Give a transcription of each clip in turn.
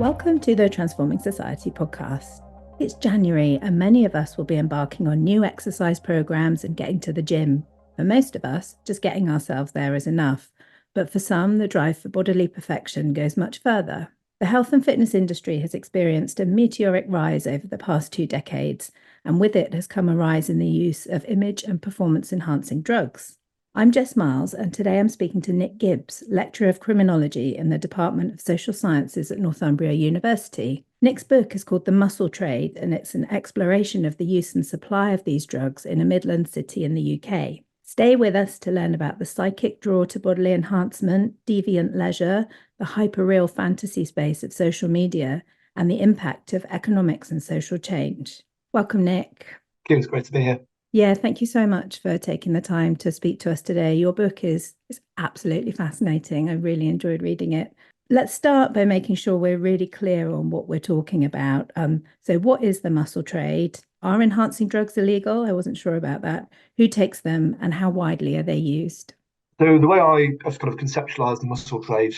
Welcome to the Transforming Society podcast. It's January and many of us will be embarking on new exercise programs and getting to the gym. For most of us, just getting ourselves there is enough. But for some, the drive for bodily perfection goes much further. The health and fitness industry has experienced a meteoric rise over the past 2 decades, and with it has come a rise in the use of image and performance enhancing drugs. I'm Jess Miles, and today I'm speaking to Nick Gibbs, Lecturer of Criminology in the Department of Social Sciences at Northumbria University. Nick's book is called The Muscle Trade, and it's an exploration of the use and supply of these drugs in a Midland city in the UK. Stay with us to learn about the psychic draw to bodily enhancement, deviant leisure, the hyperreal fantasy space of social media, and the impact of economics and social change. Welcome, Nick. It's great to be here. Yeah, thank you so much for taking the time to speak to us today. Your book is absolutely fascinating. I really enjoyed reading it. Let's start by making sure we're really clear on what we're talking about. So what is the muscle trade? Are enhancing drugs illegal? I wasn't sure about that. Who takes them and how widely are they used? So the way I have kind of conceptualised the muscle trade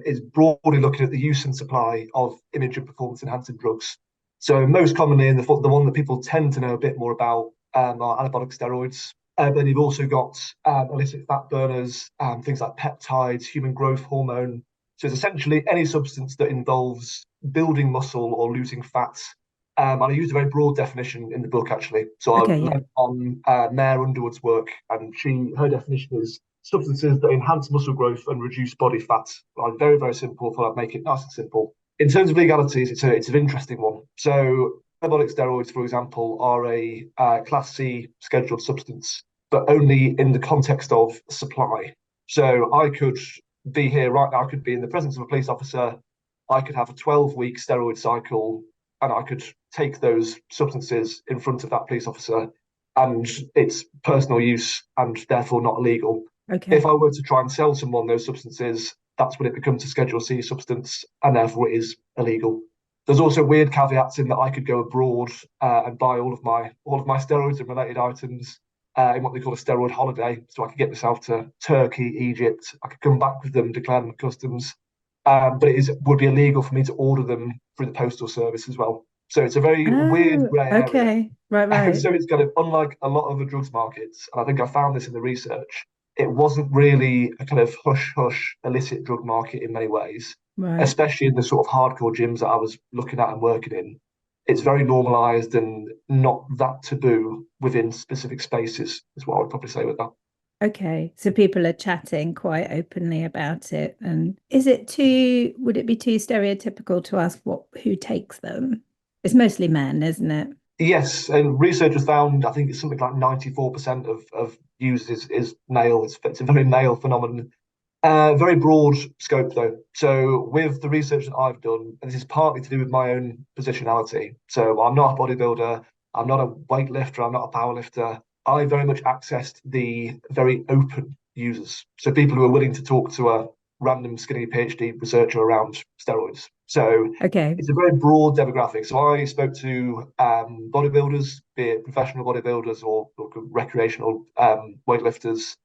is broadly looking at the use and supply of image and performance enhancing drugs. So most commonly, and the one that people tend to know a bit more about are anabolic steroids. Then you've also got illicit fat burners, things like peptides, human growth hormone. So it's essentially any substance that involves building muscle or losing fat. And I used a very broad definition in the book, actually. So I learned on Mare Underwood's work, and her definition is substances that enhance muscle growth and reduce body fat. Like, very, very simple. Thought I'd make it nice and simple. In terms of legalities, it's an interesting one. So anabolic steroids, for example, are a Class C scheduled substance, but only in the context of supply. So I could be here right now, I could be in the presence of a police officer, I could have a 12-week steroid cycle, and I could take those substances in front of that police officer, and it's personal use and therefore not illegal. Okay. If I were to try and sell someone those substances, that's when it becomes a Schedule C substance, and therefore it is illegal. There's also weird caveats in that I could go abroad and buy all of my steroids and related items in what they call a steroid holiday. So I could get myself to Turkey, Egypt. I could come back with them, declare them customs, but would be illegal for me to order them through the postal service as well. So it's a very weird grey area. Okay, right. So it's kind of unlike a lot of the drugs markets, and I think I found this in the research. It wasn't really a kind of hush illicit drug market in many ways. Right. Especially in the sort of hardcore gyms that I was looking at and working in. It's very normalized and not that taboo within specific spaces, is what I would probably say with that. Okay, so people are chatting quite openly about it. And would it be too stereotypical to ask who takes them? It's mostly men, isn't it? Yes, and researchers found, I think it's something like 94% of users is male. It's a very male phenomenon. Very broad scope, though. So with the research that I've done, and this is partly to do with my own positionality. So I'm not a bodybuilder, I'm not a weightlifter, I'm not a powerlifter. I very much accessed the very open users. So people who are willing to talk to a random skinny PhD researcher around steroids. So it's a very broad demographic. So I spoke to bodybuilders, be it professional bodybuilders or recreational weightlifters,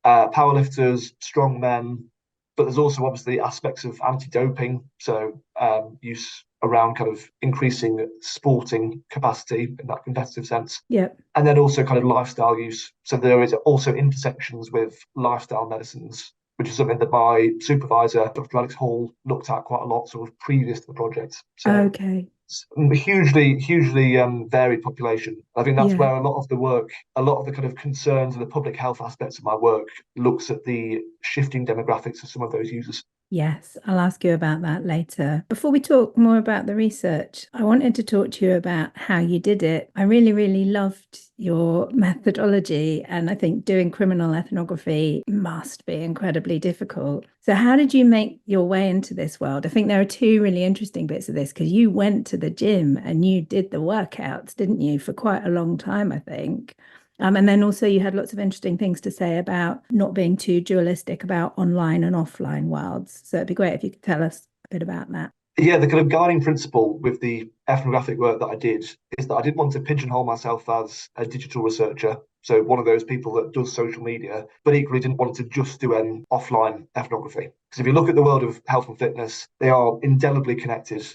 powerlifters, strong men, but there's also obviously aspects of anti-doping, so use around kind of increasing sporting capacity in that competitive sense. And then also kind of lifestyle use. So there is also intersections with lifestyle medicines, which is something that my supervisor, Dr. Alex Hall, looked at quite a lot sort of previous to the project. So hugely varied population. I think that's where a lot of the kind of concerns and the public health aspects of my work looks at the shifting demographics of some of those users. Yes, I'll ask you about that later. Before we talk more about the research, I wanted to talk to you about how you did it. I really, really loved your methodology, and I think doing criminal ethnography must be incredibly difficult. So how did you make your way into this world? I think there are two really interesting bits of this, because you went to the gym and you did the workouts, didn't you, for quite a long time, I think. And then also you had lots of interesting things to say about not being too dualistic about online and offline worlds. So it'd be great if you could tell us a bit about that. Yeah, the kind of guiding principle with the ethnographic work that I did is that I didn't want to pigeonhole myself as a digital researcher. So one of those people that does social media, but equally didn't want to just do an offline ethnography. Because if you look at the world of health and fitness, they are indelibly connected.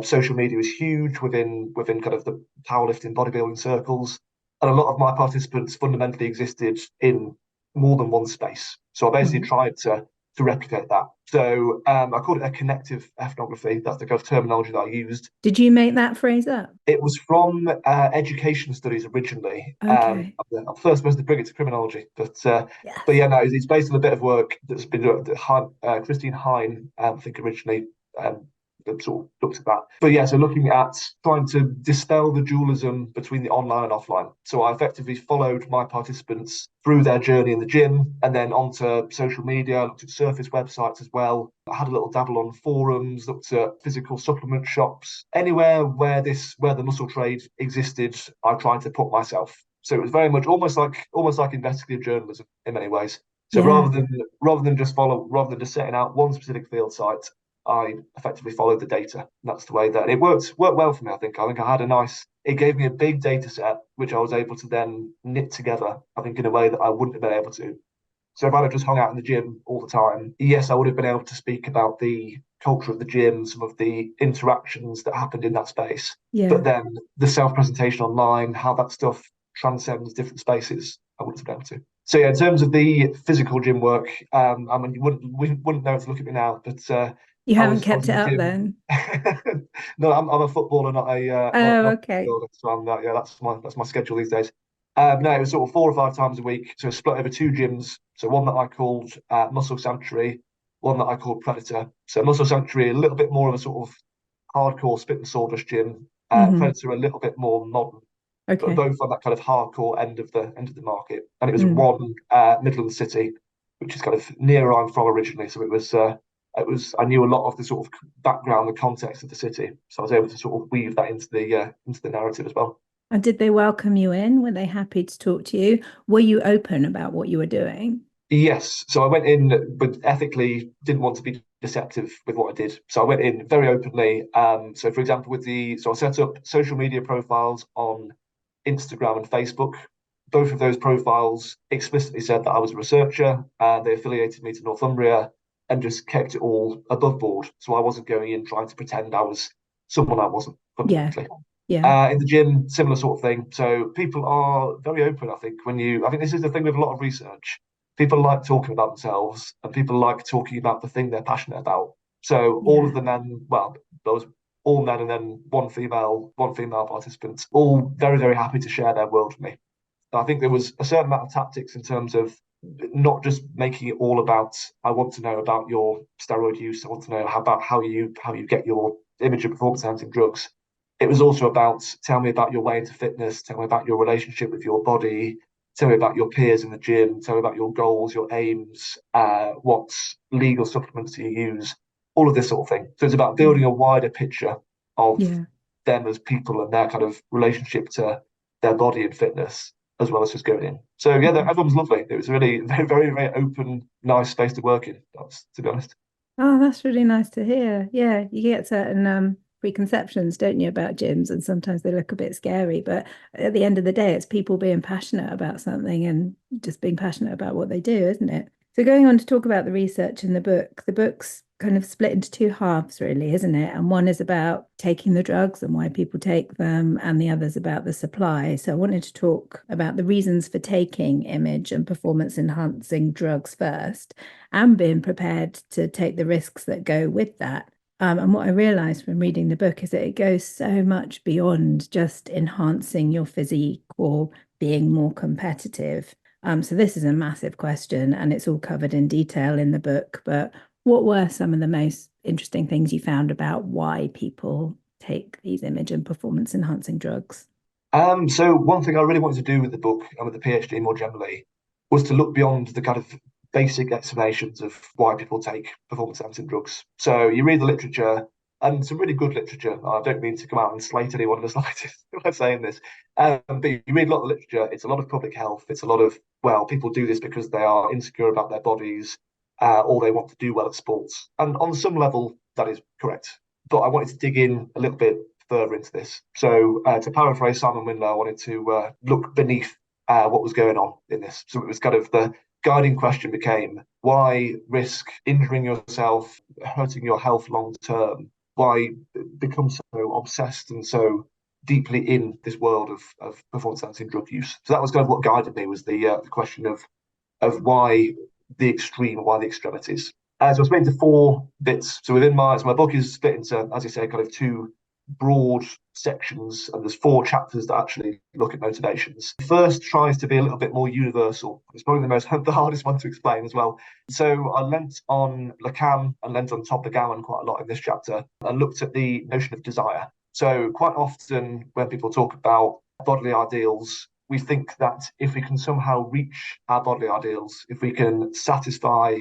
Social media is huge within kind of the powerlifting, bodybuilding circles. And a lot of my participants fundamentally existed in more than one space. So I basically tried to replicate that. So I called it a connective ethnography. That's the kind of terminology that I used. Did you make that phrase up? It was from education studies originally. Okay. I'm the first person to bring it to criminology, but Yes. yeah, no, it's based on a bit of work that's been done. Christine Hine, I think originally sort of looked at that. But yeah, so looking at trying to dispel the dualism between the online and offline. So I effectively followed my participants through their journey in the gym and then onto social media. I looked at surface websites as well. I had a little dabble on forums, looked at physical supplement shops. Anywhere where the muscle trade existed, I tried to put myself. So it was very much almost like investigative journalism in many ways. So Yeah. rather than just setting out one specific field site, I effectively followed the data. And that's the way that it worked well for me. I think I had it gave me a big data set, which I was able to then knit together, I think, in a way that I wouldn't have been able to. So if I'd have just hung out in the gym all the time, yes, I would have been able to speak about the culture of the gym, some of the interactions that happened in that space. Yeah. But then the self-presentation online, how that stuff transcends different spaces, I wouldn't have been able to. So yeah, in terms of the physical gym work, I mean, we wouldn't know to look at me now, but You haven't I was kept in it the up gym. then? No, I'm a footballer, Oh, not a okay. bodybuilder. So yeah, that's my schedule these days. No, it was sort of 4 or 5 times a week. So split over two gyms. So one that I called Muscle Sanctuary, one that I called Predator. So Muscle Sanctuary, a little bit more of a sort of hardcore spit and sawdust gym. Predator, a little bit more modern, but Okay. both on that kind of hardcore end of the market. And it was Mm. one Midland City, which is kind of near where I'm from originally. So I knew a lot of the sort of background, the context of the city, so I was able to sort of weave that into the narrative as well. And did they welcome you in? Were they happy to talk to you? Were you open about what you were doing? Yes, so I went in, but ethically didn't want to be deceptive with what I did. So I went in very openly. So for example, so I set up social media profiles on Instagram and Facebook. Both of those profiles explicitly said that I was a researcher. They affiliated me to Northumbria and just kept it all above board. So I wasn't going in trying to pretend I was someone I wasn't Yeah. fundamentally. Yeah. In the gym, similar sort of thing. So people are very open, I think, I think this is the thing with a lot of research. People like talking about themselves and people like talking about the thing they're passionate about. So all of Yeah. the men, well, those all men and then one female participant, all very, very happy to share their world with me. I think there was a certain amount of tactics in terms of not just making it all about I want to know about your steroid use, I want to know about how you get your image of performance enhancing drugs. It was also about tell me about your way into fitness, tell me about your relationship with your body, tell me about your peers in the gym, tell me about your goals, your aims, what legal supplements do you use, all of this sort of thing. So it's about Yeah. building a wider picture of Yeah. them as people and their kind of relationship to their body and fitness, as well as just going in. So yeah, Yeah. everyone was lovely. It was a really very, very, very open, nice space to work in. That's to be honest. Oh, that's really nice to hear. Yeah, you get certain preconceptions, don't you, about gyms, and sometimes they look a bit scary, but at the end of the day, it's people being passionate about something and just being passionate about what they do, isn't it? So going on to talk about the research in the book's kind of split into two halves, really, isn't it? And one is about taking the drugs and why people take them, and the other's about the supply. So I wanted to talk about the reasons for taking image and performance enhancing drugs first and being prepared to take the risks that go with that. And what I realized from reading the book is that it goes so much beyond just enhancing your physique or being more competitive. So this is a massive question, and it's all covered in detail in the book. But what were some of the most interesting things you found about why people take these image and performance enhancing drugs? So one thing I really wanted to do with the book and with the PhD more generally was to look beyond the kind of basic explanations of why people take performance enhancing drugs. So you read the literature and some really good literature. I don't mean to come out and slate anyone in the slightest by saying this, but you read a lot of literature. It's a lot of public health. It's a lot of people do this because they are insecure about their bodies, or they want to do well at sports. And on some level, that is correct. But I wanted to dig in a little bit further into this. So to paraphrase Simon Winlow, I wanted to look beneath what was going on in this. So it was kind of the guiding question became, why risk injuring yourself, hurting your health long term? Why become so obsessed and so deeply in this world of performance enhancing drug use? So that was kind of what guided me, was the question of why the extreme, why the extremities. So I split into 4 bits. So within my book is split into, as I say, kind of 2 broad sections, and there's 4 chapters that actually look at motivations. The first tries to be a little bit more universal. It's probably the hardest one to explain as well. So I lent on Lacan and lent on Todd McGowan quite a lot in this chapter, and looked at the notion of desire. So quite often when people talk about bodily ideals, we think that if we can somehow reach our bodily ideals, if we can satisfy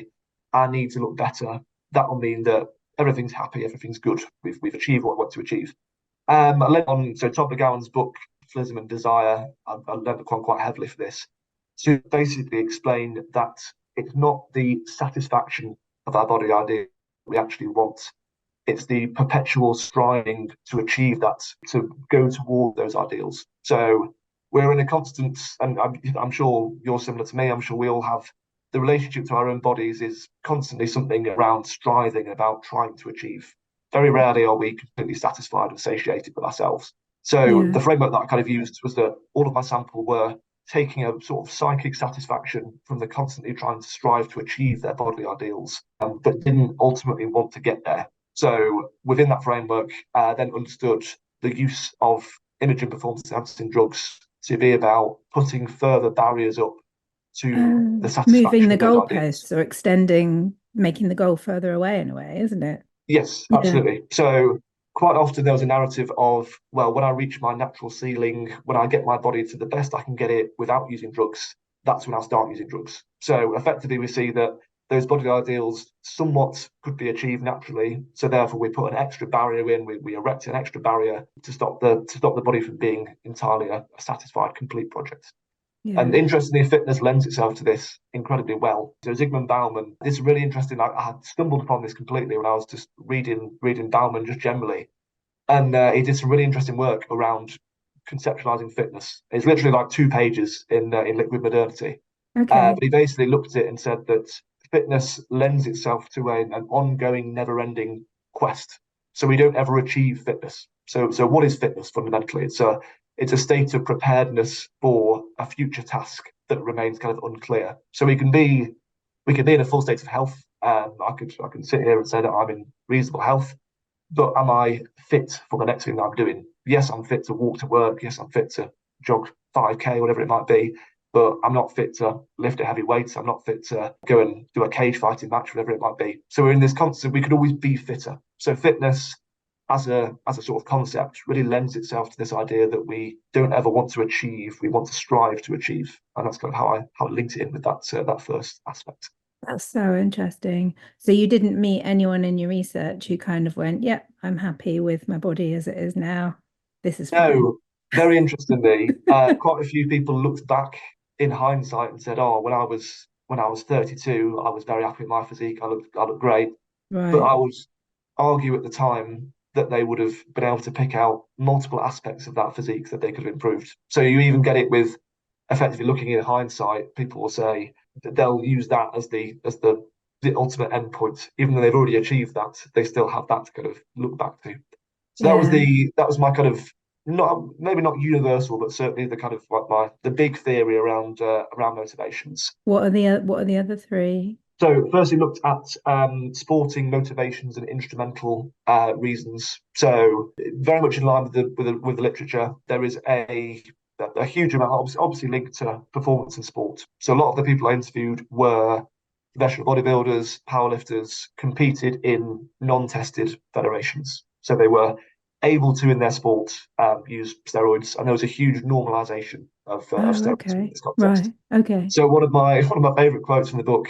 our need to look better, that will mean that everything's happy, everything's good. We've achieved what we want to achieve. I lent on Todd McGowan's book, Philism and Desire. I lent on quite heavily for this, to basically explain that it's not the satisfaction of our body idea we actually want. It's the perpetual striving to achieve that, to go toward those ideals. So we're in a constant, and I'm sure you're similar to me, I'm sure we all have, the relationship to our own bodies is constantly something around striving, about trying to achieve. Very rarely are we completely satisfied and satiated with ourselves. So the framework that I kind of used was that all of my sample were taking a sort of psychic satisfaction from the constantly trying to strive to achieve their bodily ideals, but didn't ultimately want to get there. So within that framework, I then understood the use of image and performance enhancing drugs to be about putting further barriers up to the satisfaction moving the of those ideas. goalposts or extending, making the goal further away in a way, isn't it? Yes, Yeah. absolutely. So quite often there was a narrative of, well, when I reach my natural ceiling, when I get my body to the best I can get it without using drugs, that's when I'll start using drugs. So effectively we see that those body ideals somewhat could be achieved naturally. So therefore we put an extra barrier in, we erect an extra barrier to stop the body from being entirely a satisfied, complete project. Yeah. And interestingly, fitness lends itself to this incredibly well. So Zygmunt Bauman, this is really interesting. I had stumbled upon this completely when I was just reading Bauman just generally. And he did some really interesting work around conceptualizing fitness. It's literally like 2 pages in Liquid Modernity. Okay. But he basically looked at it and said that fitness lends itself to an ongoing, never-ending quest. So we don't ever achieve fitness. So what is fitness fundamentally? It's a state of preparedness for a future task that remains kind of unclear. So we can be in a full state of health. I can sit here and say that I'm in reasonable health, but am I fit for the next thing that I'm doing? Yes, I'm fit to walk to work. Yes, I'm fit to jog 5K, whatever it might be, but I'm not fit to lift a heavy weight. I'm not fit to go and do a cage fighting match, whatever it might be. So we're in this constant, we could always be fitter. So fitness as a sort of concept really lends itself to this idea that we don't ever want to achieve, we want to strive to achieve. And that's kind of how I linked it in with that first aspect. That's so interesting. So you didn't meet anyone in your research who kind of went, "Yep, I'm happy with my body as it is now. This is fine." No, very interestingly, quite a few people looked back in hindsight and said, "Oh, when I was 32, I was very happy with my physique. I looked great." But Right. I would argue at the time that they would have been able to pick out multiple aspects of that physique that they could have improved. So you even get it with effectively looking in hindsight. People will say that they'll use that as the ultimate endpoint, even though they've already achieved that. They still have that to kind of look back to. So Yeah. that was my kind of, not maybe not universal, but certainly the kind of like the big theory around motivations. What are the other 3? So firstly looked at sporting motivations and instrumental reasons. So very much in line with the literature, there is a huge amount, obviously linked to performance in sport. So a lot of the people I interviewed were professional bodybuilders, powerlifters, competed in non-tested federations. So they were able to, in their sport, use steroids, and there was a huge normalization of Oh, steroids in okay. this context. Right. Okay. So one of my favorite quotes from the book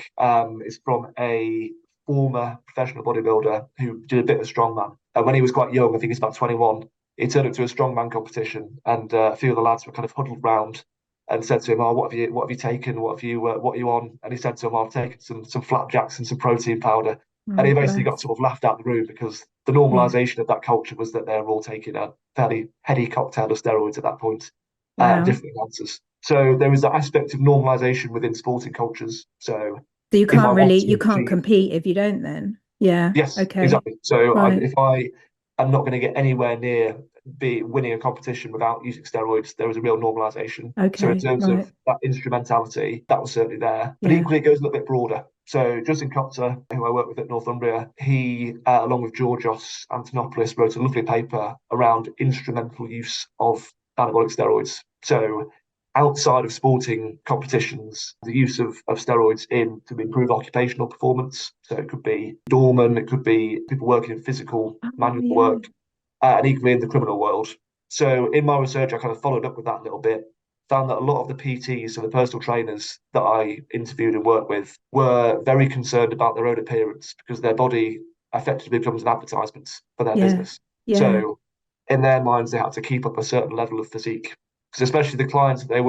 is from a former professional bodybuilder who did a bit of strongman. And when he was quite young, I think he's about 21, he turned up to a strongman competition, and a few of the lads were kind of huddled round and said to him, "Oh, what have you taken? What are you on?" And he said to him, "Oh, I've taken some flapjacks and some protein powder." And Oh, he basically got bless. sort of laughed out of the room because the Yeah. normalization of that culture was that they were all taking a fairly heady cocktail of steroids at that point. Wow. different enhancers. So there is that aspect of normalization within sporting cultures. So So if I want to you can't achieve, compete if you don't then. Yeah. yes, Okay. exactly. So Right. if I am not going to get anywhere near be winning a competition without using steroids, there is a real normalization. So in Okay. terms of Right. that instrumentality, that was certainly there. But Yeah. equally, it goes a little bit broader. So Justin Cotter, who I work with at Northumbria, he, along with Georgios Antonopoulos, wrote a lovely paper around instrumental use of anabolic steroids. So outside of sporting competitions, the use of steroids in to improve occupational performance. So it could be doormen, it could be people working in physical Oh, manual yeah. work, and equally in the criminal world. So in my research, I kind of followed up with that a little bit, found that a lot of the PTs and the personal trainers that I interviewed and worked with were very concerned about their own appearance because their body effectively becomes an advertisement for their Yeah. business. Yeah. So in their minds, they had to keep up a certain level of physique. Because especially the clients that they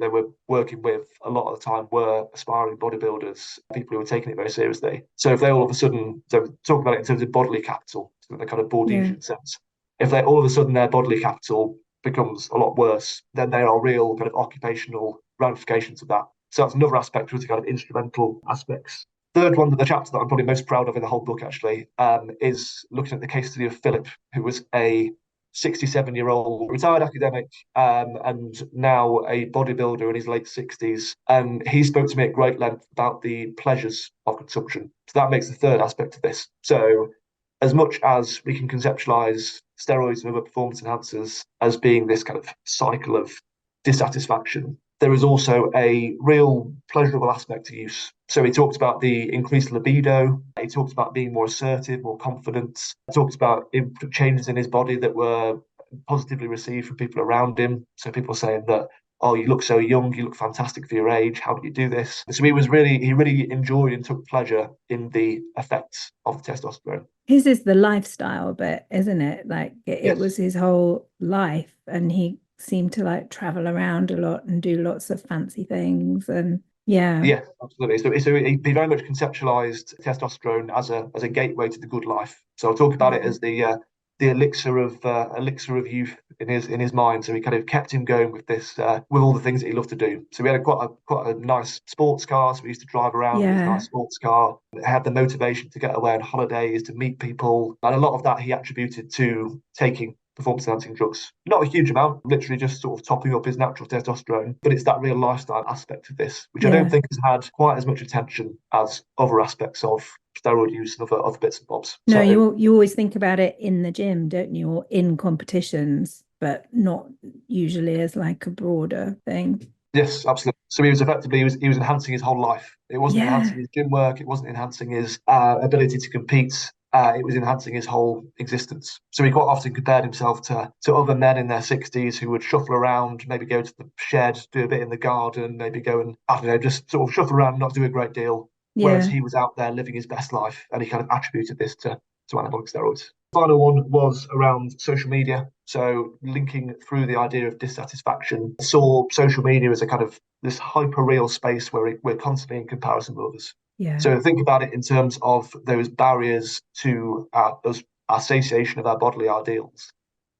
were working with, a lot of the time were aspiring bodybuilders, people who were taking it very seriously. So if they all of a sudden, so talk about it in terms of bodily capital, so the kind of Yeah. Bourdieuian sense, if they all of a sudden their bodily capital becomes a lot worse, then there are real kind of occupational ramifications of that. So that's another aspect, which is kind of instrumental aspects. Third one, the chapter that I'm probably most proud of in the whole book actually, is looking at the case study of Philip, who was a 67-year-old retired academic, and now a bodybuilder in his late 60s. And he spoke to me at great length about the pleasures of consumption. So that makes the third aspect of this. So as much as we can conceptualize steroids and other performance enhancers as being this kind of cycle of dissatisfaction, there is also a real pleasurable aspect to use. So he talked about the increased libido. He talked about being more assertive, more confident. He talked about changes in his body that were positively received from people around him. So people saying that, oh, you look so young, you look fantastic for your age. How do you do this? So he really enjoyed and took pleasure in the effects of the testosterone. His is the lifestyle bit, isn't it? Like it was Yes. his whole life, and he seemed to like travel around a lot and do lots of fancy things. And yeah, Yes, absolutely. So he very much conceptualized testosterone as a gateway to the good life. So I'll talk about it yeah, as the elixir of youth in his mind. So he kind of kept him going with this with all the things that he loved to do. So we had quite a nice sports car. So we used to drive around in his yeah, nice sports car. Had the motivation to get away on holidays, to meet people, and a lot of that he attributed to taking performance enhancing drugs. Not a huge amount, literally just sort of topping up his natural testosterone, but it's that real lifestyle aspect of this, which I don't yeah. think has had quite as much attention as other aspects of steroid use and other bits and bobs. No, So you always think about it in the gym, don't you, or in competitions, but not usually as like a broader thing. yes, absolutely. So he was effectively he was enhancing his whole life. It wasn't Yeah, enhancing his gym work. It wasn't enhancing his ability to compete. It was enhancing his whole existence. So he quite often compared himself to other men in their 60s who would shuffle around, maybe go to the shed, do a bit in the garden, maybe go and, I don't know, just sort of shuffle around and not do a great deal. Whereas yeah, he was out there living his best life, and he kind of attributed this to anabolic steroids. Final one was around social media. So linking through the idea of dissatisfaction, saw social media as a kind of this hyper real space where we're constantly in comparison with others. yeah, So think about it in terms of those barriers to our satiation of our bodily ideals.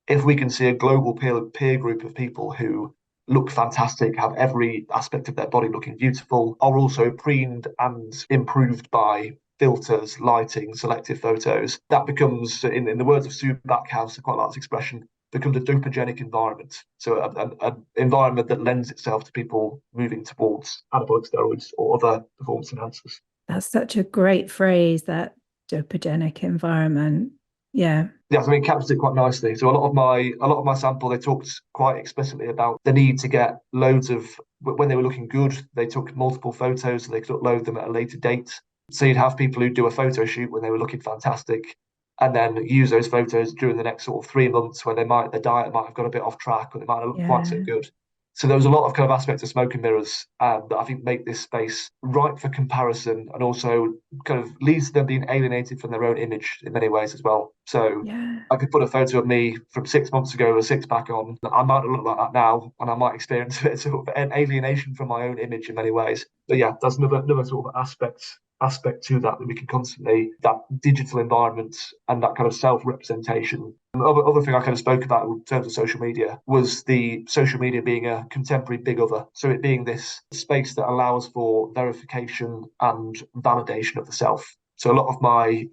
If we can see a global peer group of people who look fantastic, have every aspect of their body looking beautiful, are also preened and improved by filters, lighting, selective photos, that becomes, in the words of Sue Backhouse, a quite large expression, becomes a dopogenic environment. So an environment that lends itself to people moving towards anabolic steroids or other performance enhancers. that's such a great phrase, that dopogenic environment. Yeah, Yes, I mean, it captures it quite nicely. So a lot of my sample, they talked quite explicitly about the need to get loads of when they were looking good. They took multiple photos so they could upload them at a later date. So you'd have people who do a photo shoot when they were looking fantastic, and then use those photos during the next sort of 3 months when their diet might have got a bit off track or they might not look quite so yeah, good. So there was a lot of kind of aspects of smoke and mirrors that I think make this space ripe for comparison and also kind of leads to them being alienated from their own image in many ways as well. So yeah, I could put a photo of me from 6 months ago with a six pack on. I might not look like that now, and I might experience a bit sort of an alienation from my own image in many ways. But yeah, that's another sort of aspect aspect to that we can constantly, that digital environment and that kind of self-representation. Other thing I kind of spoke about in terms of social media was the social media being a contemporary big other. So it being this space that allows for verification and validation of the self. So a lot of my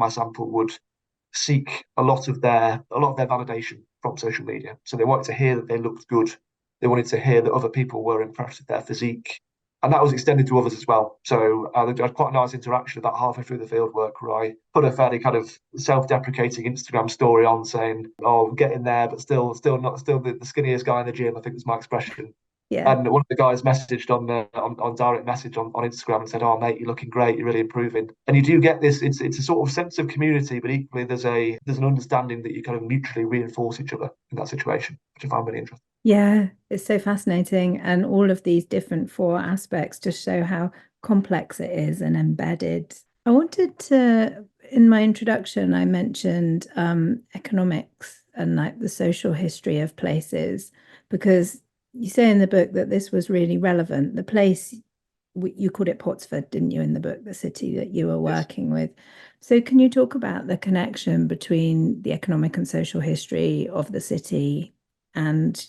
sample would seek a lot of their validation from social media. So they wanted to hear that they looked good. They wanted to hear that other people were impressed with their physique. And that was extended to others as well. So I had quite a nice interaction about halfway through the field work where I put a fairly kind of self-deprecating Instagram story on saying, "Oh, I'm getting there, but still the skinniest guy in the gym." I think was my expression. Yeah. And one of the guys messaged on direct message on Instagram and said, "Oh, mate, you're looking great. You're really improving." And you do get this. It's a sort of sense of community, but equally there's an understanding that you kind of mutually reinforce each other in that situation, which I find really interesting. Yeah, it's so fascinating. And all of these different four aspects just show how complex it is and embedded. I wanted to, in my introduction, I mentioned economics and like the social history of places, because you say in the book that this was really relevant. The place, you called it Portsford, didn't you, in the book, the city that you were Yes. working with. So can you talk about the connection between the economic and social history of the city and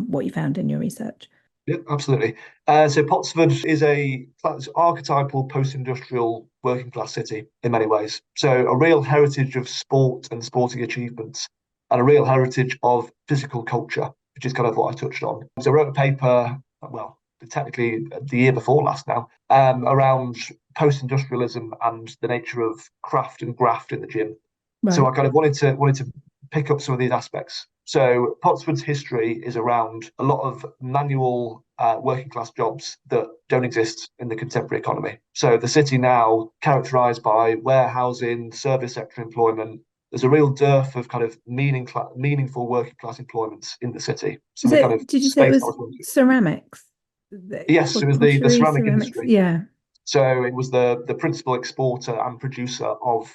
what you found in your research? Yeah, absolutely. So Pottsford is a archetypal post-industrial working class city in many ways. So a real heritage of sport and sporting achievements, and a real heritage of physical culture, which is kind of what I touched on. So I wrote a paper, well, technically the year before last now, around post-industrialism and the nature of craft and graft in the gym. So Right. I kind of wanted to pick up some of these aspects. So Pottswood's history is around a lot of manual working class jobs that don't exist in the contemporary economy. So the city now characterised by warehousing, service sector employment. There's a real dearth of kind of meaningful working class employments in the city. So the So kind of did you say it space I was was wanting. ceramics? Yes, it was the Pottery, ceramic ceramics? industry. Yeah. So it was the principal exporter and producer of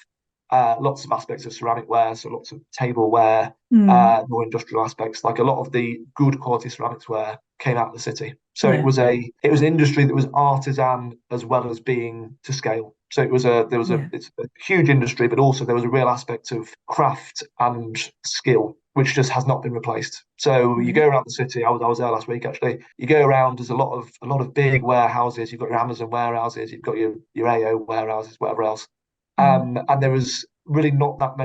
lots of aspects of ceramic ware, so lots of tableware, Mm, more industrial aspects. Like a lot of the good quality ceramics ware came out of the city. So yeah. it was an industry that was artisan as well as being to scale. So Yeah. it's a huge industry, but also there was a real aspect of craft and skill, which just has not been replaced. So you Right. go around the city. I was there last week actually. You go around. There's a lot of big warehouses. You've got your Amazon warehouses. You've got your AO warehouses, whatever else. Mm, And there was really not that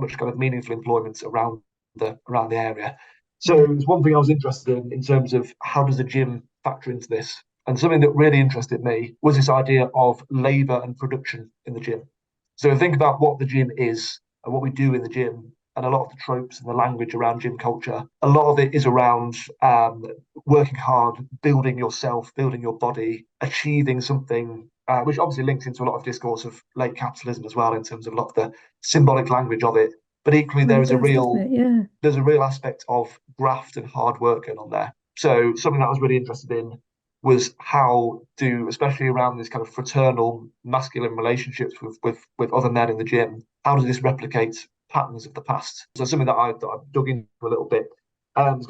much kind of meaningful employment around the area. So yeah. it's one thing I was interested in terms of how does the gym factor into this? And something that really interested me was this idea of labour and production in the gym. So think about what the gym is and what we do in the gym, and a lot of the tropes and the language around gym culture. A lot of it is around working hard, building yourself, building your body, achieving something, which obviously links into a lot of discourse of late capitalism as well in terms of a lot of the symbolic language of it. But equally, Really does, doesn't it? Yeah. there's a real aspect of graft and hard work going on there. So something that I was really interested in was how do, especially around this kind of fraternal masculine relationships with other men in the gym, how does this replicate patterns of the past? So something that I dug into a little bit. Um,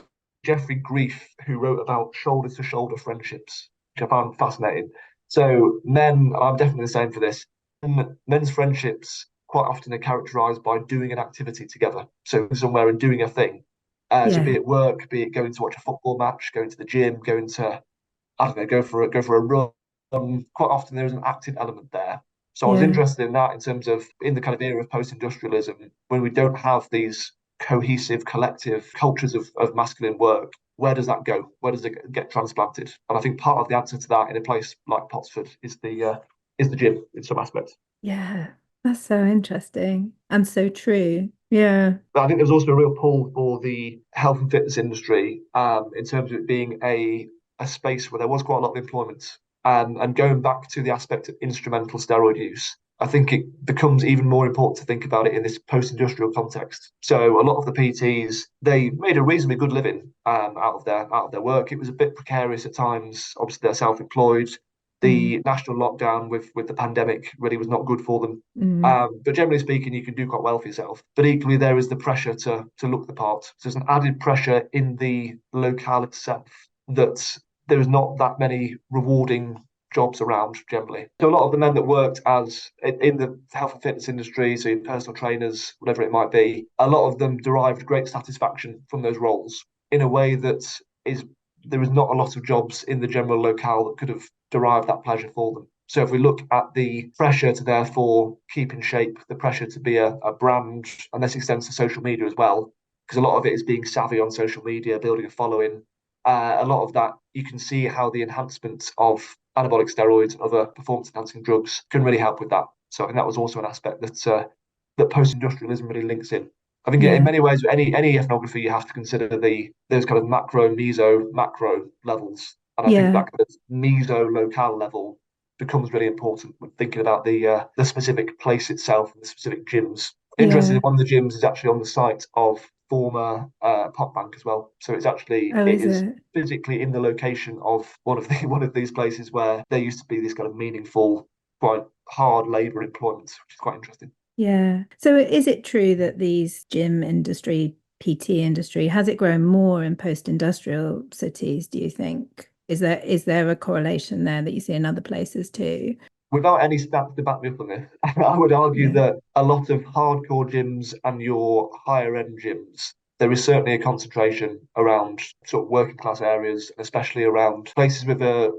Jeffrey Grief, who wrote about shoulder to shoulder friendships, which I found fascinating. So men, I'm definitely the same for this. Men's friendships quite often are characterized by doing an activity together. So somewhere and doing a thing. So be Yeah. it work, be it going to watch a football match, going to the gym, going to, I don't know, go for a run. Quite often there is an active element there. So I was Yeah. interested in that in terms of in the kind of era of post-industrialism, when we don't have these cohesive collective cultures of masculine work, where does that go? Where does it get transplanted? And I think part of the answer to that in a place like Pottsford is the gym in some aspects. Yeah. That's so interesting and so true. Yeah. But I think there's also a real pull for the health and fitness industry in terms of it being a space where there was quite a lot of employment. And going back to the aspect of instrumental steroid use, I think it becomes even more important to think about it in this post-industrial context. So a lot of the PTs, they made a reasonably good living out of their work. It was a bit precarious at times. Obviously, they're self-employed. Mm, The national lockdown with the pandemic really was not good for them. mm, But generally speaking, you can do quite well for yourself. But equally, there is the pressure to look the part. So there's an added pressure in the locale itself that there is not that many rewarding jobs around generally. So a lot of the men that worked as in the health and fitness industry, so your personal trainers, whatever it might be, a lot of them derived great satisfaction from those roles in a way that is there is not a lot of jobs in the general locale that could have derived that pleasure for them. So if we look at the pressure to therefore keep in shape, the pressure to be a brand, and this extends to social media as well, because a lot of it is being savvy on social media, building a following. A lot of that, you can see how the enhancement of anabolic steroids and other performance enhancing drugs can really help with that. So I think that was also an aspect that post-industrialism really links in. I think in many ways, any ethnography, you have to consider those kind of macro, meso, macro levels. And I think that kind of meso locale level becomes really important when thinking about the specific place itself and the specific gyms. Interestingly, one of the gyms is actually on the site of former pot bank as well. So it is physically in the location of one of these places where there used to be this kind of meaningful, quite hard labour employment, which is quite interesting. Yeah. So is it true that these gym industry, PT industry, has it grown more in post-industrial cities, do you think? Is there a correlation there that you see in other places too? Without any stats to back me up on this, I would argue that a lot of hardcore gyms and your higher end gyms, there is certainly a concentration around sort of working class areas, especially around places with a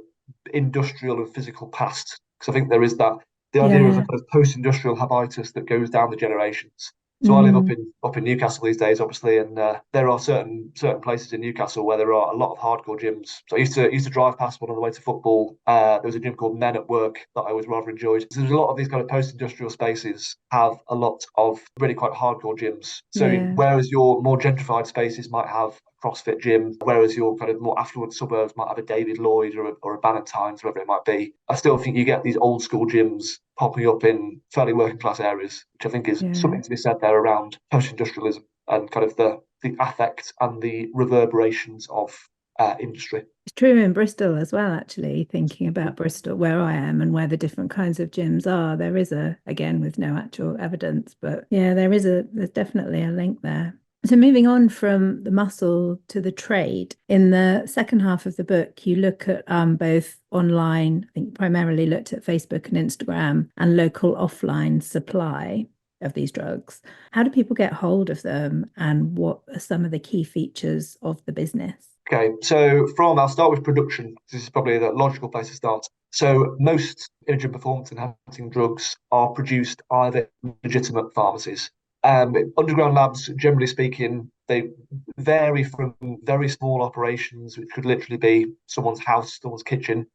industrial and physical past. Because I think there is the idea of a kind of post-industrial habitus that goes down the generations. So I live up in Newcastle these days, obviously, and there are certain places in Newcastle where there are a lot of hardcore gyms. So I used to drive past one on the way to football. There was a gym called Men at Work that I always rather enjoyed. So there's a lot of these kind of post-industrial spaces have a lot of really quite hardcore gyms. So whereas your more gentrified spaces might have CrossFit gym, whereas your kind of more affluent suburbs might have a David Lloyd or a Bannatynes, whatever it might be. I still think you get these old school gyms popping up in fairly working class areas, which I think is something to be said there around post-industrialism and kind of the affect and the reverberations of industry. It's true in Bristol as well, actually, thinking about Bristol, where I am and where the different kinds of gyms are. There is again, with no actual evidence, but yeah, there's definitely a link there. So moving on from the muscle to the trade, in the second half of the book, you look at both online, I think primarily looked at Facebook and Instagram, and local offline supply of these drugs. How do people get hold of them, and what are some of the key features of the business? Okay, so I'll start with production. This is probably the logical place to start. So most imaging performance enhancing drugs are produced either in legitimate pharmacies. Underground labs, generally speaking, they vary from very small operations, which could literally be someone's house, someone's kitchen,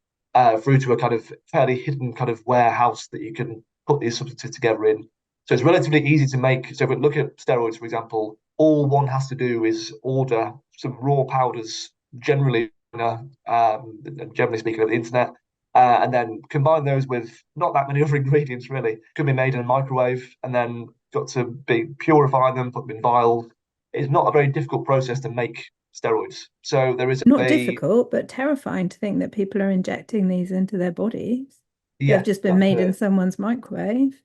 through to a kind of fairly hidden kind of warehouse that you can put these substances together in. So it's relatively easy to make. So if we look at steroids, for example, all one has to do is order some raw powders, generally, generally speaking, of the internet, and then combine those with not that many other ingredients. Really, could be made in a microwave, and then got to be purify them, put them in vials. It's not a very difficult process to make steroids. So there is not difficult, but terrifying to think that people are injecting these into their bodies. They've just been made in someone's microwave.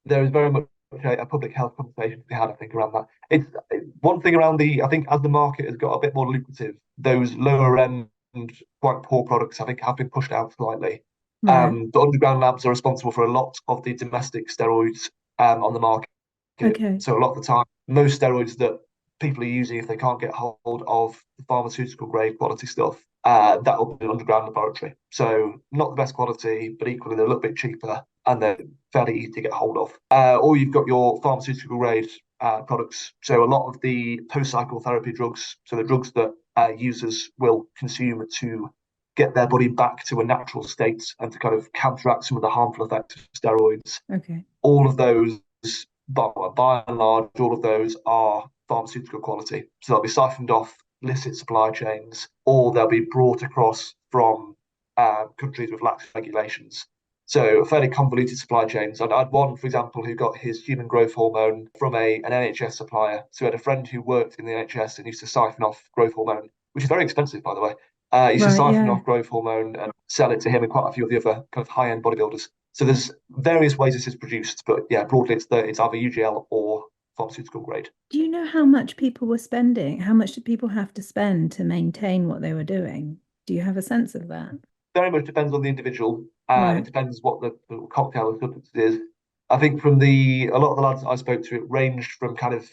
There is very much a public health conversation to be had, I think, around that. It's one thing around I think as the market has got a bit more lucrative, those lower end, quite poor products, I think, have been pushed out slightly. The underground labs are responsible for a lot of the domestic steroids on the market. Okay. So a lot of the time, most steroids that people are using, if they can't get hold of the pharmaceutical grade quality stuff, that will be an underground laboratory. So not the best quality, but equally they're a little bit cheaper and they're fairly easy to get hold of. Or you've got your pharmaceutical grade products. So a lot of the post-cycle therapy drugs, so the drugs that users will consume to get their body back to a natural state and to kind of counteract some of the harmful effects of steroids. Okay. All of those, by and large, all of those are pharmaceutical quality. So they'll be siphoned off illicit supply chains, or they'll be brought across from countries with lax regulations. So fairly convoluted supply chains. And I had one, for example, who got his human growth hormone from an NHS supplier. So he had a friend who worked in the NHS and used to siphon off growth hormone, which is very expensive, by the way. Used to siphon off growth hormone and sell it to him and quite a few of the other kind of high-end bodybuilders. So there's various ways this is produced, but yeah, broadly it's either UGL or pharmaceutical grade. Do you know how much people were spending? How much did people have to spend to maintain what they were doing? Do you have a sense of that? Very much depends on the individual. It Right. depends what the cocktail of substance is. I think from a lot of the lads I spoke to, it ranged from kind of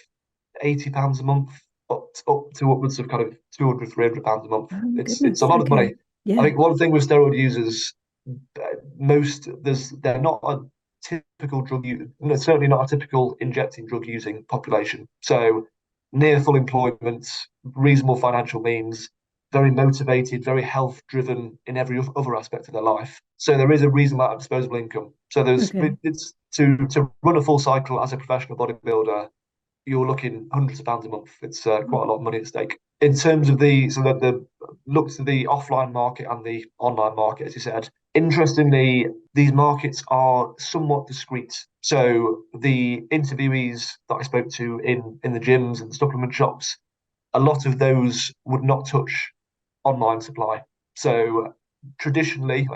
£80 a month up to upwards of kind of 200, £300 a month. Oh, It's a goodness. lot of money. Okay. I Yeah. think one thing with steroid users, they're not a typical certainly not a typical injecting drug using population. So near full employment, reasonable financial means, very motivated, very health driven in every other aspect of their life. So there is a reasonable amount of disposable income. So Okay. it's to run a full cycle as a professional bodybuilder, you're looking hundreds of pounds a month. It's quite a lot of money at stake. In terms of the looks at the offline market and the online market, as you said, interestingly, these markets are somewhat discreet. So the interviewees that I spoke to in the gyms and the supplement shops, a lot of those would not touch online supply. So traditionally,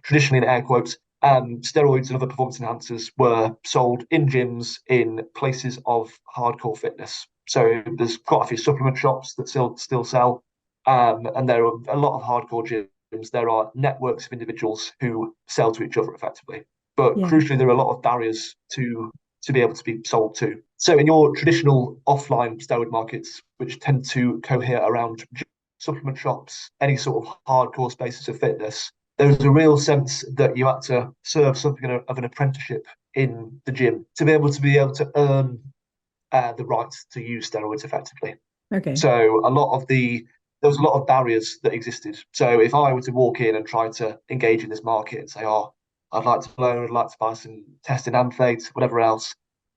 traditionally in air quotes, steroids and other performance enhancers were sold in gyms in places of hardcore fitness. So there's quite a few supplement shops that still sell, and there are a lot of hardcore gyms. There are networks of individuals who sell to each other effectively. But Yeah. crucially, there are a lot of barriers to be able to be sold to. So in your traditional offline steroid markets, which tend to cohere around supplement shops, any sort of hardcore spaces of fitness, there was a real sense that you had to serve something of an apprenticeship in the gym to be able to earn the right to use steroids effectively. Okay. So there was a lot of barriers that existed. So if I were to walk in and try to engage in this market and say, "Oh, I'd like to learn, I'd like to buy some testing anthrates, whatever else,"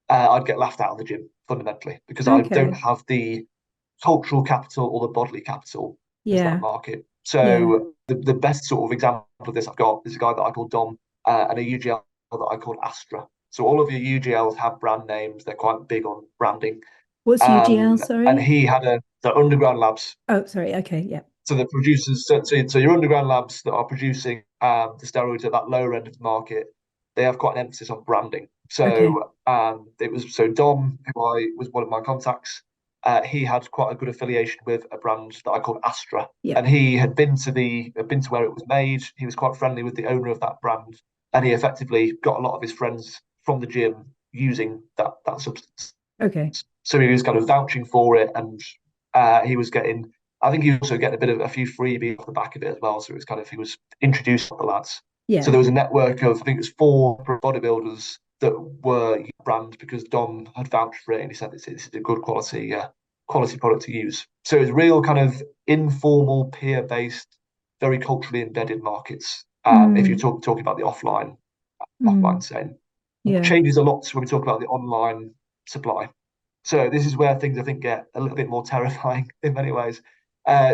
I'd get laughed out of the gym fundamentally because I don't Okay. have the cultural capital or the bodily capital into that Yeah. market. Yeah. So the best sort of example of this I've got is a guy that I call Dom and a UGL that I call Astra. So all of your UGLs have brand names. They're quite big on branding. What's UGL? And Sorry. he had the underground labs. Oh, sorry. Okay. Yeah. So the producers, so your underground labs that are producing the steroids at that lower end of the market, they have quite an emphasis on branding. Okay. So Dom, who I was one of my contacts, he had quite a good affiliation with a brand that I called Astra, Yeah. and he had been to where it was made. He was quite friendly with the owner of that brand, and he effectively got a lot of his friends from the gym using that substance. Okay. So he was kind of vouching for it, and he was getting. I think he was also getting a few freebies off the back of it as well. So it was kind of he was introducing the lads. So Yeah. there was a network of I think it was 4 bodybuilders that were brand because Dom had vouched for it and he said this is a good quality product to use. So it's real kind of informal, peer based, very culturally embedded markets. If you're Mm. talking about the offline Mm. scene, Yeah. changes a lot when we talk about the online supply. So this is where things I think get a little bit more terrifying in many ways.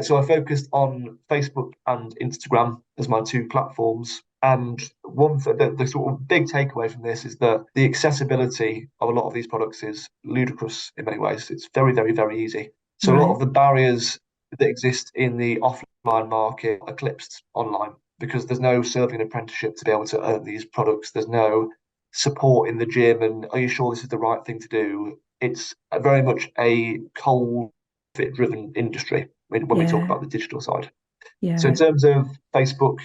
So I focused on Facebook and Instagram as my 2 platforms. And the sort of big takeaway from this is that the accessibility of a lot of these products is ludicrous in many ways. It's very, very, very easy. So a lot of Right. the barriers that exist in the offline market are eclipsed online because there's no serving apprenticeship to be able to earn these products. There's no support in the gym and are you sure this is the right thing to do? It's very much a cold fit driven industry when we talk Yeah. about the digital side. So in Yeah. terms of Facebook,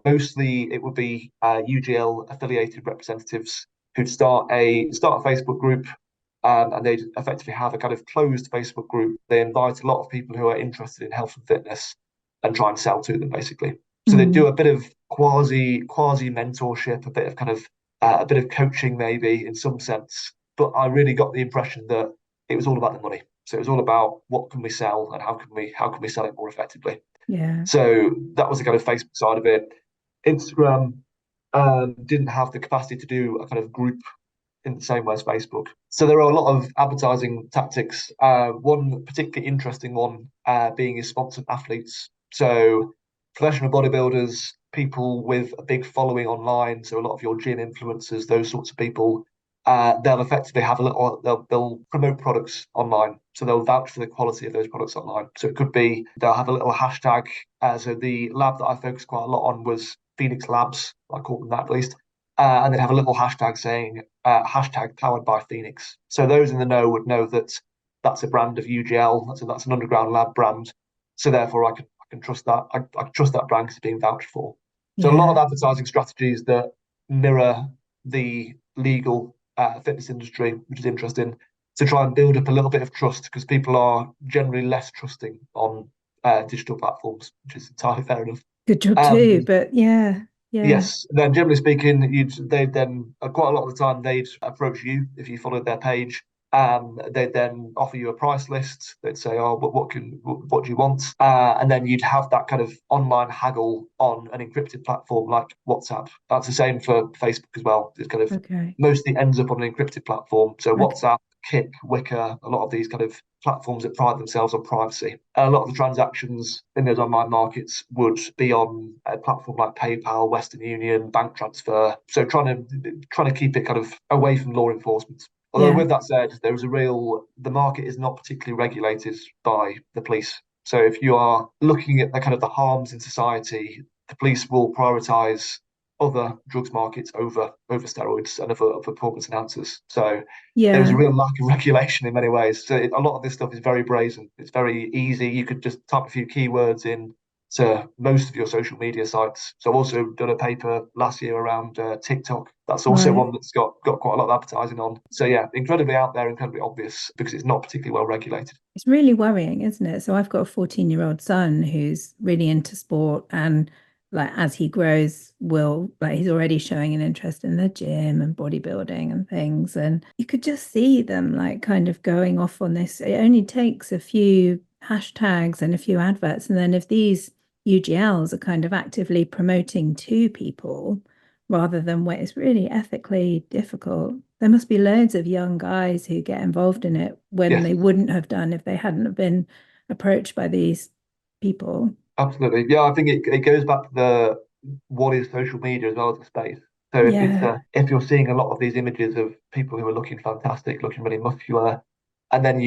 mostly it would be UGL affiliated representatives who'd start a Facebook group, and they'd effectively have a kind of closed Facebook group. They invite a lot of people who are interested in health and fitness and try and sell to them basically. So they do Mm. a bit of quasi mentorship, a bit of kind of a bit of coaching maybe in some sense. But I really got the impression that it was all about the money. So it was all about what can we sell and how can we sell it more effectively. Yeah. So that was the kind of Facebook side of it. Instagram didn't have the capacity to do a kind of group in the same way as Facebook. So there are a lot of advertising tactics. One particularly interesting one being is sponsored athletes. So professional bodybuilders, people with a big following online, so a lot of your gym influencers, those sorts of people, they'll effectively have they'll promote products online. So they'll vouch for the quality of those products online. So it could be they'll have a little hashtag. So the lab that I focused quite a lot on was Phoenix Labs. I call them that at least. And then have a little hashtag saying hashtag powered by Phoenix. So those in the know would know that that's a brand of UGL. That's an underground lab brand. So therefore, I can trust that. I trust that brand because it's being vouched for. So a lot of Yeah. advertising strategies that mirror the legal fitness industry, which is interesting, to try and build up a little bit of trust because people are generally less trusting on digital platforms, which is entirely fair enough. Good job too. Um, But yeah, yeah. yes, then generally speaking, they'd then quite a lot of the time they'd approach you if you followed their page. They'd then offer you a price list. They'd say, "Oh, but what do you want?" And then you'd have that kind of online haggle on an encrypted platform like WhatsApp. That's the same for Facebook as well. It kind of Okay. mostly ends up on an encrypted platform. So Okay. WhatsApp, Kik, Wicker, a lot of these kind of platforms that pride themselves on privacy. And a lot of the transactions in those online markets would be on a platform like PayPal, Western Union, bank transfer. So trying to keep it kind of away from law enforcement. Although Yeah. with that said, the market is not particularly regulated by the police. So if you are looking at the kind of the harms in society, the police will prioritise other drugs markets over steroids and other performance enhancers. So there is a Yeah. real lack of regulation in many ways. So a lot of this stuff is very brazen. It's very easy. You could just type a few keywords in to most of your social media sites. So I've also done a paper last year around TikTok. That's also Right. one that's got quite a lot of advertising on. So yeah, incredibly out there, incredibly obvious because it's not particularly well regulated. It's really worrying, isn't it? So I've got a 14-year-old son who's really into sport and like as he grows will like he's already showing an interest in the gym and bodybuilding and things. And you could just see them like kind of going off on this. It only takes a few hashtags and a few adverts. And then if these UGLs are kind of actively promoting to people rather than what is really ethically difficult. There must be loads of young guys who get involved in it when Yeah, they wouldn't have done if they hadn't have been approached by these people. absolutely. Yeah, I think it goes back to the what is social media as well as a space. So Yeah, if you're seeing a lot of these images of people who are looking fantastic, looking really muscular, and then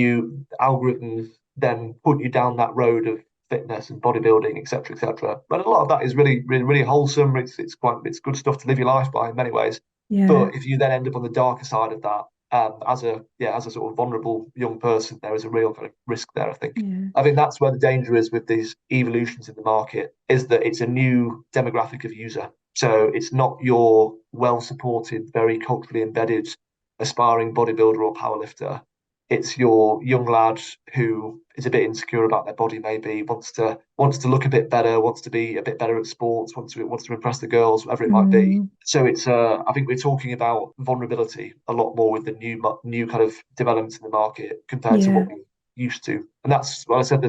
algorithms then put you down that road of fitness and bodybuilding, etc., etc. But a lot of that is really wholesome. It's good stuff to live your life by in many ways. yeah, But if you then end up on the darker side of that, as a sort of vulnerable young person, there is a real kind of risk there, I think. yeah. I think that's where the danger is with these evolutions in the market, is that it's a new demographic of user. So it's not your well supported, very culturally embedded, aspiring bodybuilder or powerlifter. It's your young lad who is a bit insecure about their body, maybe wants to look a bit better, wants to be a bit better at sports, wants to impress the girls, whatever it might be. Mm, So I think we're talking about vulnerability a lot more with the new kind of developments in the market compared to yeah, what we used to. And that's what I said,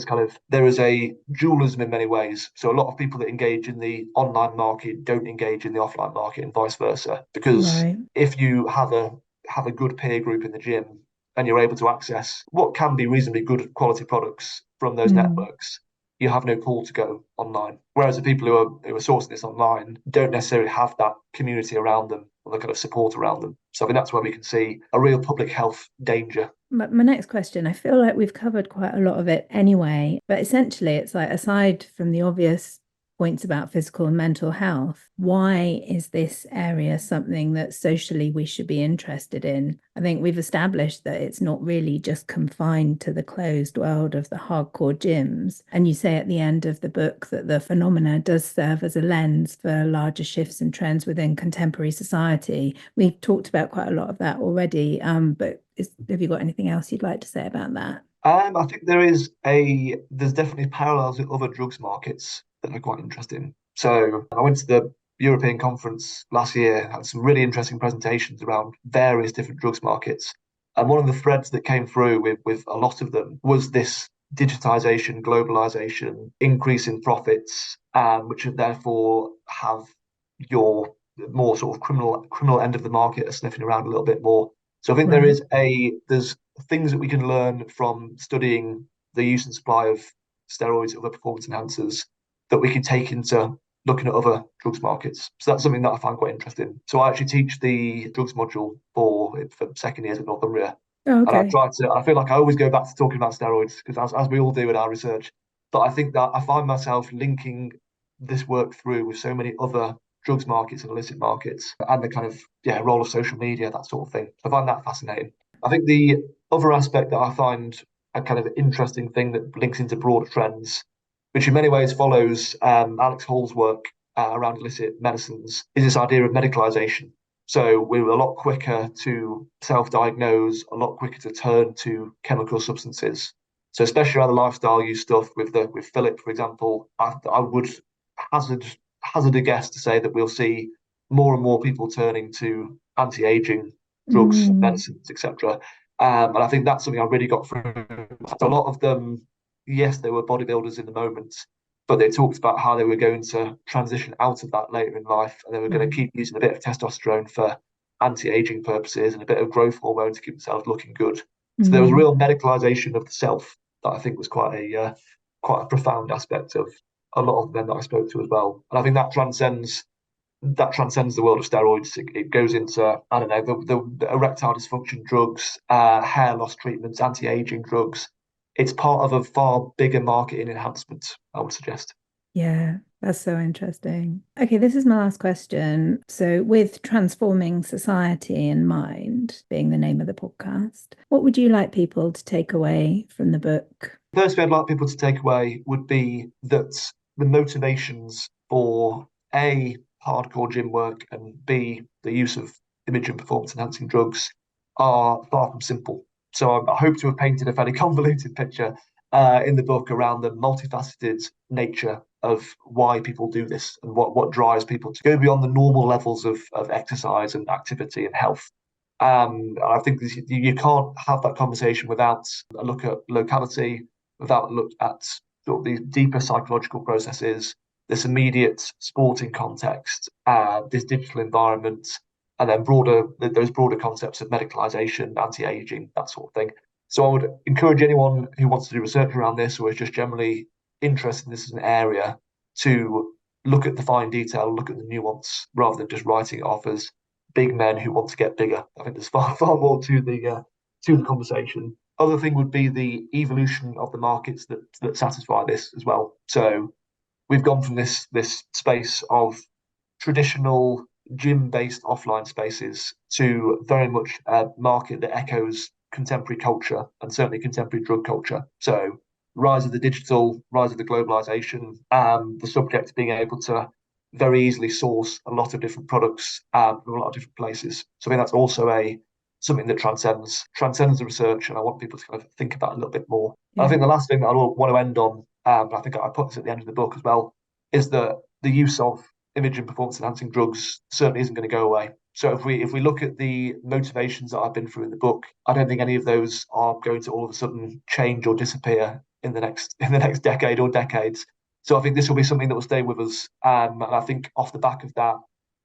there is a dualism in many ways. So a lot of people that engage in the online market don't engage in the offline market and vice versa. Because right. if you have a good peer group in the gym and you're able to access what can be reasonably good quality products from those Mm. networks, you have no call to go online. Whereas the people who are sourcing this online don't necessarily have that community around them or the kind of support around them. So I think that's where we can see a real public health danger. My next question, I feel like we've covered quite a lot of it anyway, but essentially it's like aside from the obvious points about physical and mental health, why is this area something that socially we should be interested in? I think we've established that it's not really just confined to the closed world of the hardcore gyms. And you say at the end of the book that the phenomena does serve as a lens for larger shifts and trends within contemporary society. We've talked about quite a lot of that already, but have you got anything else you'd like to say about that? I think there's definitely parallels with other drugs markets that are quite interesting. So I went to the European conference last year, had some really interesting presentations around various different drugs markets. And one of the threads that came through with a lot of them was this digitization, globalization, increase in profits, which would therefore have your more sort of criminal end of the market sniffing around a little bit more. So I think Right. there's things that we can learn from studying the use and supply of steroids and other performance enhancers that we can take into looking at other drugs markets. So that's something that I find quite interesting. So I actually teach the drugs module for second years at Northumbria. Oh, And okay. I feel like I always go back to talking about steroids because as we all do in our research. But I think that I find myself linking this work through with so many other drugs markets and illicit markets and the kind of role of social media, that sort of thing. I find that fascinating. I think the other aspect that I find a kind of interesting thing that links into broader trends, which in many ways follows Alex Hall's work around illicit medicines is this idea of medicalisation. So we're a lot quicker to self-diagnose, a lot quicker to turn to chemical substances. So especially around the lifestyle use stuff with Philip, for example, I would hazard a guess to say that we'll see more and more people turning to anti-aging drugs, medicines, etc. And I think that's something I really got through. A lot of them, yes, they were bodybuilders in the moment, but they talked about how they were going to transition out of that later in life, and they were going to keep using a bit of testosterone for anti-aging purposes and a bit of growth hormone to keep themselves looking good. So there was a real medicalisation of the self that I think was quite a profound aspect of a lot of men that I spoke to as well. And I think that transcends the world of steroids. It goes into, I don't know, the erectile dysfunction drugs, hair loss treatments, anti-aging drugs. It's part of a far bigger market in enhancement, I would suggest. Yeah, that's so interesting. Okay, this is my last question. So, with transforming society in mind being the name of the podcast, what would you like people to take away from the book? First thing I'd like people to take away would be that the motivations for A, hardcore gym work, and B, the use of image and performance enhancing drugs are far from simple. So I hope to have painted a fairly convoluted picture in the book around the multifaceted nature of why people do this and what drives people to go beyond the normal levels of exercise and activity and health. I think you can't have that conversation without a look at locality, without a look at sort of these deeper psychological processes, this immediate sporting context, this digital environment, and then those broader concepts of medicalisation, anti-aging, that sort of thing. So I would encourage anyone who wants to do research around this or is just generally interested in this as an area to look at the fine detail, look at the nuance, rather than just writing it off as big men who want to get bigger. I think there's far more to the conversation. Other thing would be the evolution of the markets that satisfy this as well. So we've gone from this space of traditional gym-based offline spaces to very much a market that echoes contemporary culture and certainly contemporary drug culture. So rise of the digital, rise of the globalization, the subject being able to very easily source a lot of different products from a lot of different places. So I think that's also something that transcends the research, and I want people to kind of think about it a little bit more. Yeah. I think the last thing that I want to end on, I think I put this at the end of the book as well, is that the use of image and performance enhancing drugs certainly isn't going to go away. So if we look at the motivations that I've been through in the book, I don't think any of those are going to all of a sudden change or disappear in the next decade or decades. So I think this will be something that will stay with us. And I think off the back of that,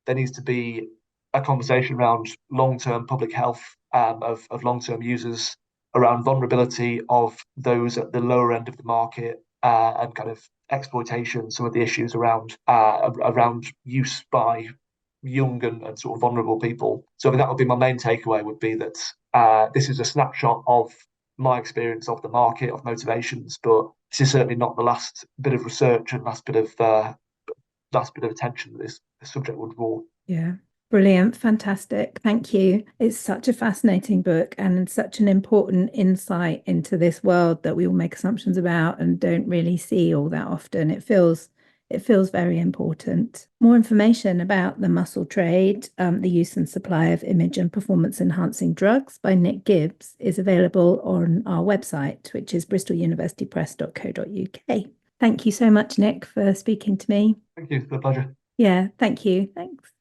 there needs to be a conversation around long-term public health of long-term users, around vulnerability of those at the lower end of the market, and kind of exploitation, some of the issues around use by young and sort of vulnerable people. So I think that would be my main takeaway, would be that this is a snapshot of my experience of the market, of motivations, but this is certainly not the last bit of research and last bit of attention that this subject would draw. Yeah. Brilliant. Fantastic. Thank you. It's such a fascinating book and such an important insight into this world that we all make assumptions about and don't really see all that often. It feels very important. More information about the muscle trade, the use and supply of image and performance enhancing drugs by Nick Gibbs is available on our website, which is bristoluniversitypress.co.uk. Thank you so much, Nick, for speaking to me. Thank you. It's a pleasure. Yeah, thank you. Thanks.